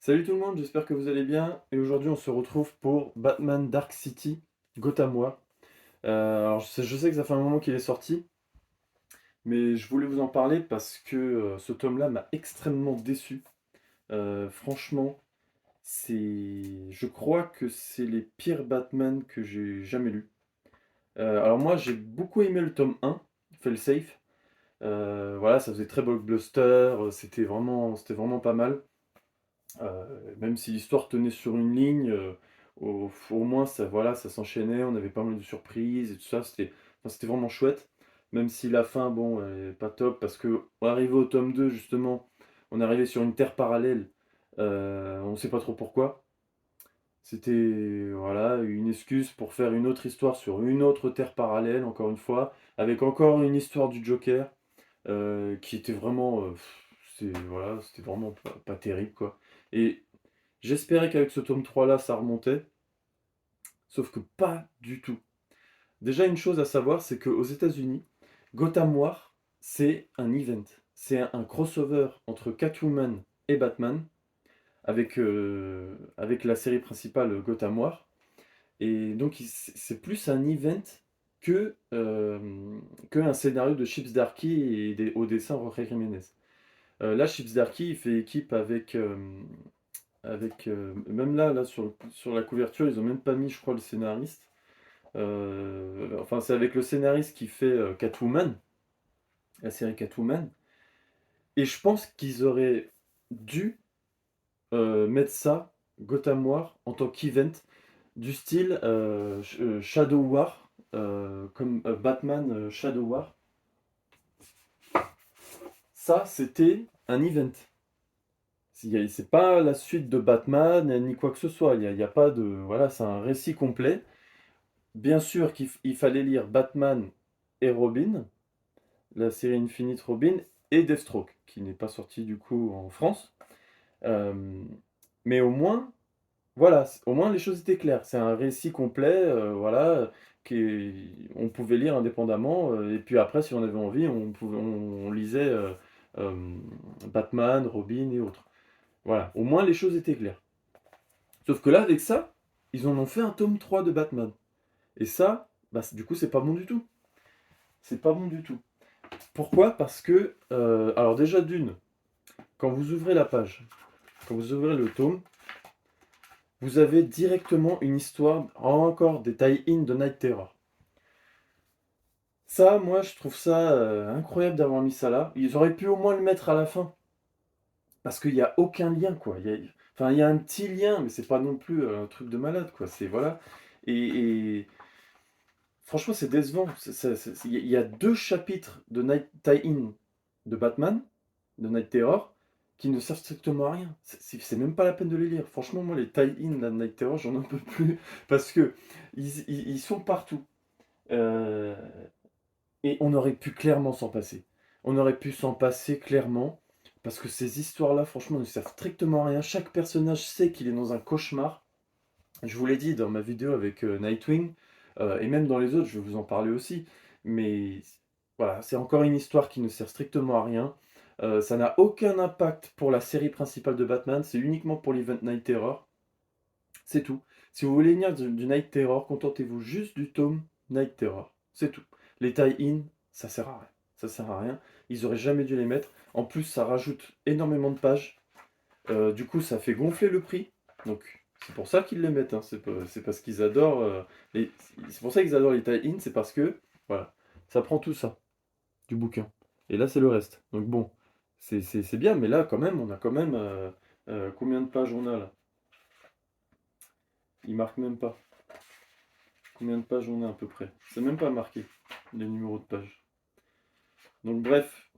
Salut tout le monde, j'espère que vous allez bien. Et aujourd'hui, on se retrouve pour Batman Dark City, Gotham War. Alors, je sais que ça fait un moment qu'il est sorti, mais je voulais vous en parler parce que ce tome-là m'a extrêmement déçu. Franchement, je crois que c'est les pires Batman que j'ai jamais lus. Alors moi, j'ai beaucoup aimé le tome 1, Failsafe. Voilà, ça faisait très blockbuster, c'était vraiment pas mal. Même si l'histoire tenait sur une ligne, au moins ça voilà, ça s'enchaînait, on avait pas mal de surprises et tout ça, c'était vraiment chouette. Même si la fin, bon, elle est pas top parce qu'arrivé au tome 2 justement, on est arrivé sur une terre parallèle, on sait pas trop pourquoi. C'était, voilà, une excuse pour faire une autre histoire sur une autre terre parallèle, encore une fois, avec encore une histoire du Joker, qui était vraiment, c'était vraiment pas terrible, quoi. Et j'espérais qu'avec ce tome 3 là, ça remontait, sauf que pas du tout. Déjà, une chose à savoir, c'est qu'aux États-Unis, Gotham War, c'est un event. C'est un crossover entre Catwoman et Batman, avec la série principale Gotham War. Et donc, c'est plus un event que un scénario de Chips Darky et au dessin Jorge Jiménez. Là, Chips Darky, il fait équipe avec même là sur la couverture, ils ont même pas mis, je crois, le scénariste. Enfin, c'est avec le scénariste qui fait Catwoman, la série Catwoman. Et je pense qu'ils auraient dû mettre ça, Gotham War, en tant qu'event, du style Shadow War, comme Batman Shadow War. Ça, c'était un event. C'est pas la suite de Batman ni quoi que ce soit. Il y a pas de. Voilà, c'est un récit complet. Bien sûr qu'il fallait lire Batman et Robin, la série Infinite Robin, et Deathstroke, qui n'est pas sorti du coup en France. Euh, mais au moins, voilà, au moins les choses étaient claires. C'est un récit complet, voilà, on pouvait lire indépendamment. Et puis après, si on avait envie, on lisait euh, Batman, Robin et autres. Voilà, au moins les choses étaient claires. Sauf que là, avec ça, ils en ont fait un tome 3 de Batman. Et ça, bah, du coup, c'est pas bon du tout. C'est pas bon du tout. Pourquoi? Parce que, alors déjà d'une, quand vous ouvrez la page, quand vous ouvrez le tome, vous avez directement une histoire, encore des tie-in de Night Terror. Ça, moi, je trouve ça incroyable d'avoir mis ça là. Ils auraient pu au moins le mettre à la fin, parce qu'il n'y a aucun lien, quoi. Enfin, il y a un petit lien, mais c'est pas non plus un truc de malade, quoi. C'est voilà. Et franchement, c'est décevant. Il y a deux chapitres de Night tie-in de Batman, de Night Terror, qui ne servent strictement à rien. C'est même pas la peine de les lire. Franchement, moi, les tie-in de Night Terror, j'en peux plus. Parce que ils sont partout. Euh, et on aurait pu clairement s'en passer. On aurait pu s'en passer clairement. Parce que ces histoires-là, franchement, ne servent strictement à rien. Chaque personnage sait qu'il est dans un cauchemar. Je vous l'ai dit dans ma vidéo avec Nightwing, et même dans les autres, je vais vous en parler aussi. Mais voilà, c'est encore une histoire qui ne sert strictement à rien. Ça n'a aucun impact pour la série principale de Batman, c'est uniquement pour l'event Night Terror. C'est tout. Si vous voulez lire du Night Terror, contentez-vous juste du tome Night Terror. C'est tout. Les tie-in, ça sert à rien. Ça sert à rien. Ils auraient jamais dû les mettre. En plus, ça rajoute énormément de pages. Du coup, ça fait gonfler le prix. Donc, c'est pour ça qu'ils les mettent, hein. C'est parce qu'ils adorent c'est pour ça qu'ils adorent les tie-in, c'est parce que voilà, ça prend tout ça du bouquin. Et là, c'est le reste. Donc bon, c'est bien, mais là, quand même, on a quand même combien de pages on a là? Il marque même pas. Combien de pages on a à peu près? C'est même pas marqué les numéros de pages. Donc bref,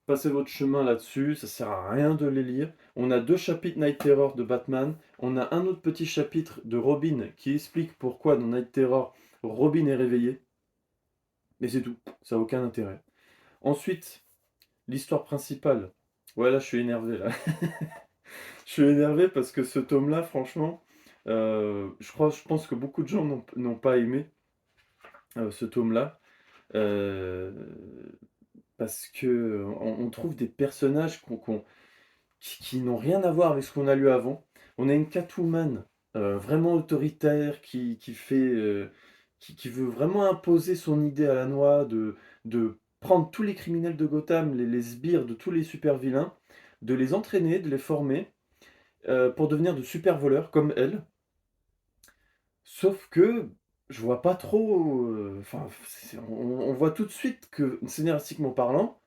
passez votre chemin là-dessus, ça sert à rien de les lire. On a deux chapitres Night Terror de Batman, on a un autre petit chapitre de Robin qui explique pourquoi dans Night Terror, Robin est réveillé. Mais c'est tout, ça n'a aucun intérêt. Ensuite, l'histoire principale. Ouais, là, je suis énervé, là. Je suis énervé parce que ce tome-là, franchement, je pense que beaucoup de gens n'ont pas aimé ce tome-là. Euh, Parce que on trouve des personnages qui n'ont rien à voir avec ce qu'on a lu avant. On a une Catwoman vraiment autoritaire qui veut vraiment imposer son idée à la noix de prendre tous les criminels de Gotham, les sbires de tous les super vilains, de les entraîner, de les former pour devenir de super voleurs comme elle. Sauf que je vois pas trop. Enfin, on voit tout de suite que, scénaristiquement parlant,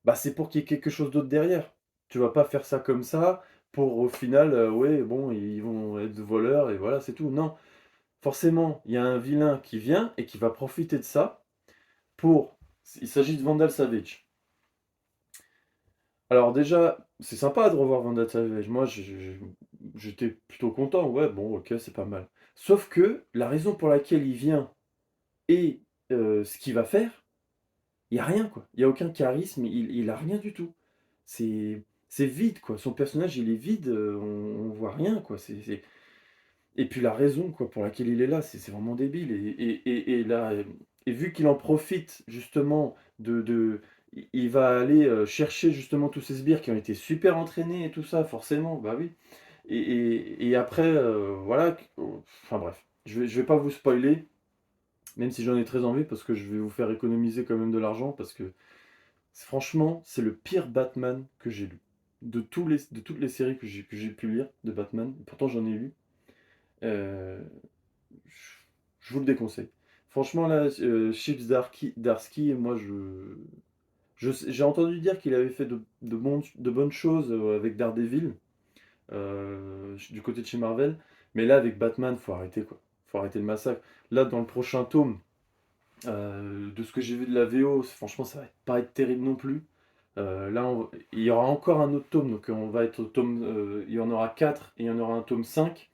bah, c'est pour qu'il y ait quelque chose d'autre derrière. Tu vas pas faire ça comme ça pour au final, ouais, bon, ils vont être voleurs et voilà, c'est tout. Non, forcément, il y a un vilain qui vient et qui va profiter de ça pour. Il s'agit de Vandal Savage. Alors déjà, c'est sympa de revoir Vandal Savage. Moi, j'étais plutôt content. Ouais, bon, ok, c'est pas mal. Sauf que la raison pour laquelle il vient et ce qu'il va faire, il y a rien, quoi. Il y a aucun charisme, il a rien du tout. C'est vide, quoi. Son personnage, il est vide, on voit rien, quoi. Et puis la raison, quoi, pour laquelle il est là, c'est vraiment débile. Et là, et vu qu'il en profite justement il va aller chercher justement tous ces sbires qui ont été super entraînés et tout ça, forcément, bah oui. Et après, voilà, enfin bref, je vais pas vous spoiler, même si j'en ai très envie, parce que je vais vous faire économiser quand même de l'argent, parce que franchement, c'est le pire Batman que j'ai lu. De toutes les séries que j'ai pu lire de Batman, pourtant j'en ai lu, euh, je je vous le déconseille. Franchement, là, Chips Darsky, moi, j'ai entendu dire qu'il avait fait de bonnes choses avec Daredevil, du côté de chez Marvel, mais là, avec Batman, faut arrêter, quoi. Faut arrêter le massacre. Là, dans le prochain tome, de ce que j'ai vu de la VO, franchement, ça va pas être terrible non plus. Là, il y aura encore un autre tome, donc on va être au tome. Il y en aura 4 et il y en aura un tome 5.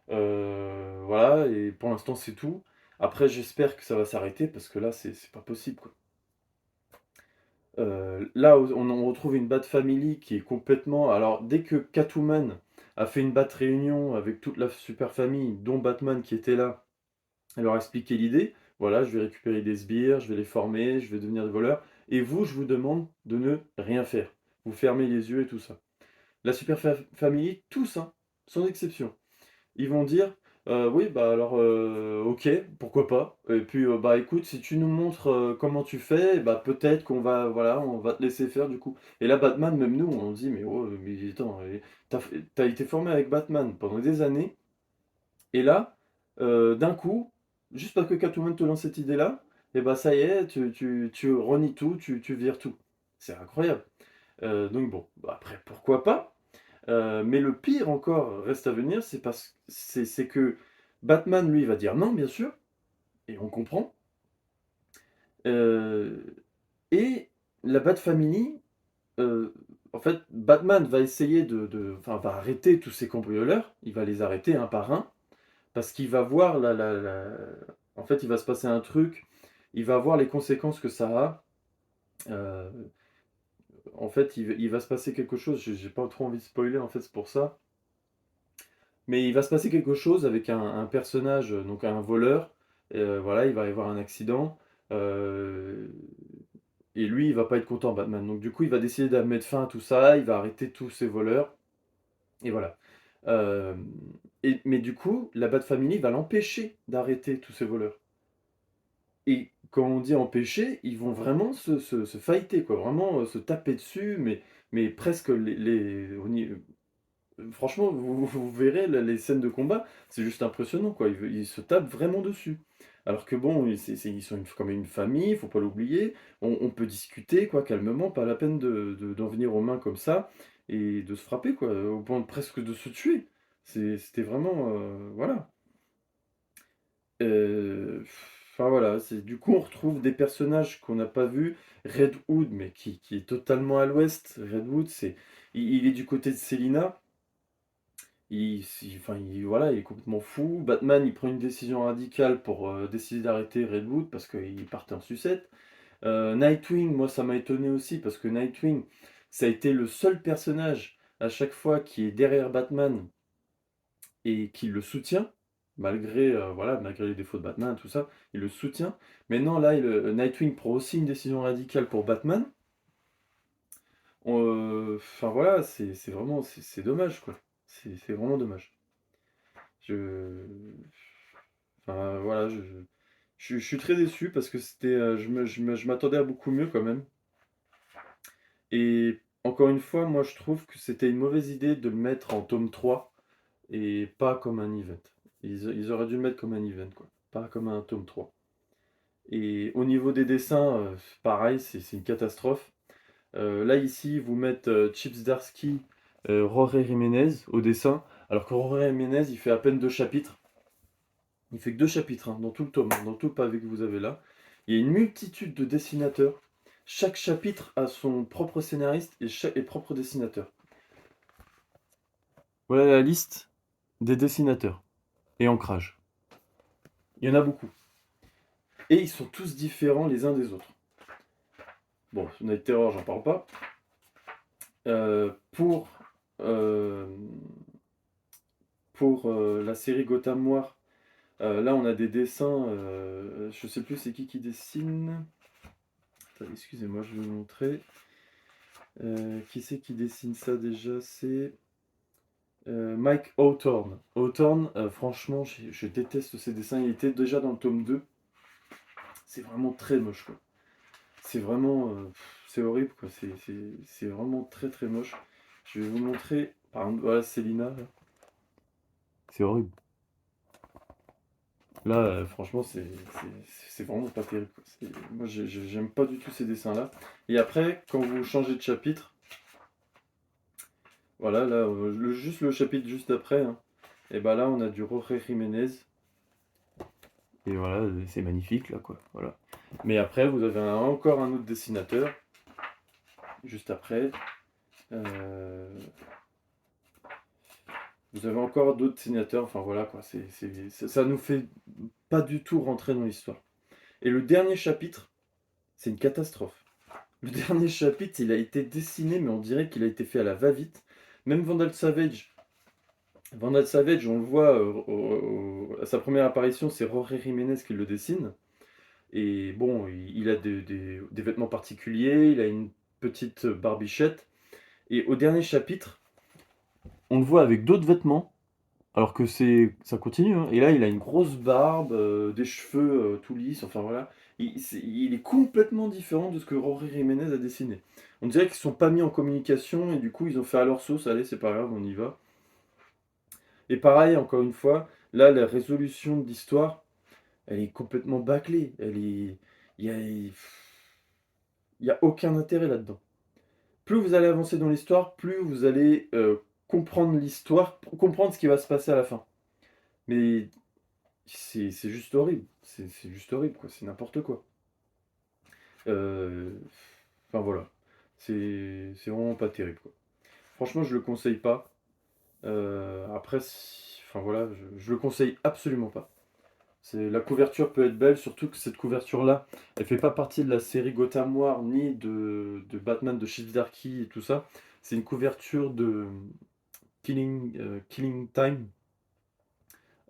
Voilà, et pour l'instant, c'est tout. Après, j'espère que ça va s'arrêter parce que là, c'est pas possible, quoi. Là, on retrouve une Bat Family qui est complètement. Alors, dès que Catwoman a fait une Bat Réunion avec toute la super famille, dont Batman qui était là, elle leur a expliqué l'idée. Voilà, je vais récupérer des sbires, je vais les former, je vais devenir des voleurs. Et vous, je vous demande de ne rien faire. Vous fermez les yeux et tout ça. La Super Family, tous, hein, sans exception. Ils vont dire oui, bah alors, ok, pourquoi pas. Et puis, bah écoute, si tu nous montres comment tu fais, bah peut-être qu'on va, voilà, on va te laisser faire du coup. Et là, Batman, même nous, on dit, mais oh, mais attends, t'as été formé avec Batman pendant des années. Et là, d'un coup, juste parce que Catwoman te lance cette idée-là, et bah ça y est, tu renies tout, tu vires tout. C'est incroyable. Donc bon, bah, après, pourquoi pas? Mais le pire encore reste à venir, c'est que Batman, lui, va dire non, bien sûr, et on comprend. Euh, et la Bat Family, en fait, Batman va essayer enfin, va arrêter tous ces cambrioleurs, il va les arrêter un par un, parce qu'il va voir en fait, il va se passer un truc, il va voir les conséquences que ça a. Euh, En fait, il va se passer quelque chose, j'ai pas trop envie de spoiler, en fait, c'est pour ça. Mais il va se passer quelque chose avec un personnage, donc un voleur. Voilà, il va y avoir un accident. euh, et lui, il va pas être content, Batman. Donc du coup, il va décider de mettre fin à tout ça. Il va arrêter tous ces voleurs. Et voilà. Euh, mais du coup, la Bat Family va l'empêcher d'arrêter tous ces voleurs. Et quand on dit empêcher, ils vont vraiment se fighter, quoi. Vraiment se taper dessus, mais presque franchement, vous verrez les scènes de combat, c'est juste impressionnant, quoi. Ils se tapent vraiment dessus. Alors que bon, ils sont comme une famille, il faut pas l'oublier. On peut discuter, quoi, calmement, pas la peine d'en venir aux mains comme ça et de se frapper, quoi, au point presque de se tuer. C'était vraiment, voilà. Enfin voilà, du coup on retrouve des personnages qu'on n'a pas vus. Red Hood, mais qui est totalement à l'ouest. Red Hood, il est du côté de Selina. Enfin, voilà, il est complètement fou. Batman, il prend une décision radicale pour décider d'arrêter Redwood parce qu'il partait en sucette. Nightwing, moi, ça m'a étonné aussi parce que Nightwing, ça a été le seul personnage à chaque fois qui est derrière Batman et qui le soutient, malgré les défauts de Batman, tout ça, il le soutient. Mais non, là, Nightwing prend aussi une décision radicale pour Batman. Enfin voilà, c'est vraiment c'est dommage, quoi. C'est vraiment dommage. Je enfin voilà, je suis très déçu parce que c'était, je m'attendais à beaucoup mieux quand même et encore une fois, moi je trouve que c'était une mauvaise idée de le mettre en tome 3 et pas comme un event. Ils auraient dû le mettre comme un event, quoi, pas comme un tome 3. Et au niveau des dessins, pareil, c'est une catastrophe. Là, ici, vous mettent Chips Darsky, Jorge Jiménez au dessin, alors que Jorge Jiménez, il fait à peine 2 chapitres. Il fait que 2 chapitres hein, dans tout le tome, hein, dans tout le pavé que vous avez là. Il y a une multitude de dessinateurs. Chaque chapitre a son propre scénariste et propre dessinateur. Voilà la liste des dessinateurs et ancrage. Il y en a beaucoup. Et ils sont tous différents les uns des autres. Bon, Night Terror, j'en parle pas. Pour euh, la série Gotham Noir, là on a des dessins, je sais plus c'est qui dessine. Attendez, excusez-moi, je vais vous montrer. Qui c'est qui dessine ça déjà? C'est Mike Hawthorne. Hawthorne, franchement, je déteste ses dessins. Il était déjà dans le tome 2. C'est vraiment très moche, quoi. C'est vraiment. C'est horrible, quoi. C'est vraiment très très moche. Je vais vous montrer. Par exemple, voilà Célina. Là. C'est horrible. Là, franchement, c'est vraiment pas terrible, quoi. Moi, j'aime pas du tout ces dessins-là. Et après, quand vous changez de chapitre, voilà, là, juste le chapitre juste après, hein, et bah là, on a du Jorge Jiménez. Et voilà, c'est magnifique, là, quoi. Voilà. Mais après, vous avez encore un autre dessinateur, juste après. Euh, vous avez encore d'autres dessinateurs, enfin voilà, quoi. Ça nous fait pas du tout rentrer dans l'histoire. Et le dernier chapitre, c'est une catastrophe. Le dernier chapitre, il a été dessiné, mais on dirait qu'il a été fait à la va-vite. Même Vandal Savage, on le voit à sa première apparition, c'est Jorge Jiménez qui le dessine. Et bon, il a des vêtements particuliers, il a une petite barbichette. Et au dernier chapitre, on le voit avec d'autres vêtements, alors que ça continue. Hein. Et là, il a une grosse barbe, des cheveux tout lisses, enfin voilà. Il est complètement différent de ce que Rory Jiménez a dessiné. On dirait qu'ils ne sont pas mis en communication et du coup, ils ont fait à leur sauce. Allez, c'est pas grave, on y va. Et pareil, encore une fois, là, la résolution d'histoire, elle est complètement bâclée. Il y a aucun intérêt là-dedans. Plus vous allez avancer dans l'histoire, plus vous allez comprendre l'histoire, comprendre ce qui va se passer à la fin. Mais c'est juste horrible. C'est juste horrible, quoi. C'est n'importe quoi. Euh, Enfin voilà. C'est vraiment pas terrible, quoi. Franchement, je le conseille pas. Après, enfin voilà, je le conseille absolument pas. La couverture peut être belle, surtout que cette couverture-là, elle fait pas partie de la série Gotham Noir ni de Batman de Chief Darky et tout ça. C'est une couverture de Killing Time,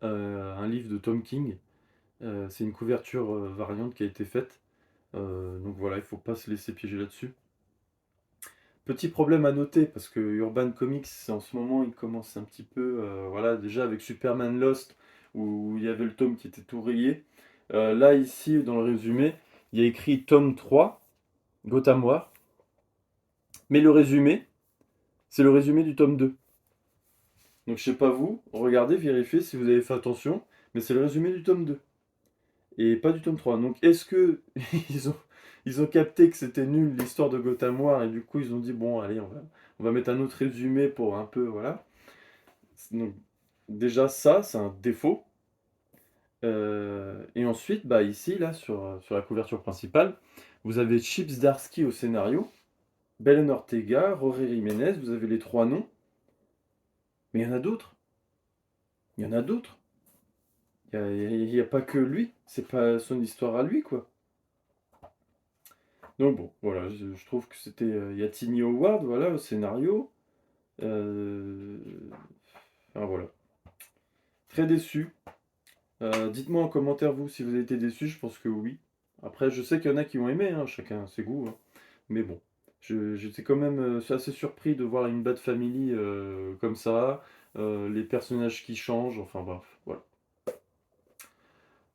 un livre de Tom King. C'est une couverture variante qui a été faite. Donc voilà, il faut pas se laisser piéger là-dessus. Petit problème à noter, parce que Urban Comics, en ce moment, il commence un petit peu, voilà, déjà avec Superman Lost, où il y avait le tome qui était tout rayé. Là, ici, dans le résumé, il y a écrit tome 3, Gotham War, mais le résumé, c'est le résumé du tome 2. Donc je sais pas vous, regardez, vérifiez si vous avez fait attention, mais c'est le résumé du tome 2. Et pas du tome 3. Donc est-ce que ils ont capté que c'était nul l'histoire de Gotham War et du coup ils ont dit bon allez on va mettre un autre résumé pour un peu voilà. Donc déjà ça c'est un défaut. Et ensuite bah ici là sur la couverture principale vous avez Chips Darsky au scénario, Belen Ortega, Rory Jiménez, vous avez les trois noms. Mais il y en a d'autres. Il y en a d'autres. Il y a pas que lui. C'est pas son histoire à lui quoi. Donc bon, voilà, je trouve que c'était. Il y a Tiny Howard, voilà, au scénario. Euh, Enfin voilà. Très déçu. Dites-moi en commentaire, vous, si vous avez été déçu, je pense que oui. Après, je sais qu'il y en a qui ont aimé, hein, chacun a ses goûts. Hein. Mais bon, J'étais quand même, assez surpris de voir une Bat Family, comme ça, les personnages qui changent, enfin bref, voilà.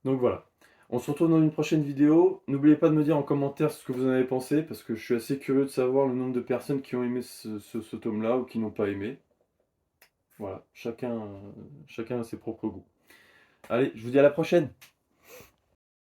Donc voilà. On se retrouve dans une prochaine vidéo. N'oubliez pas de me dire en commentaire ce que vous en avez pensé, parce que je suis assez curieux de savoir le nombre de personnes qui ont aimé ce tome-là ou qui n'ont pas aimé. Voilà, chacun a ses propres goûts. Allez, je vous dis à la prochaine!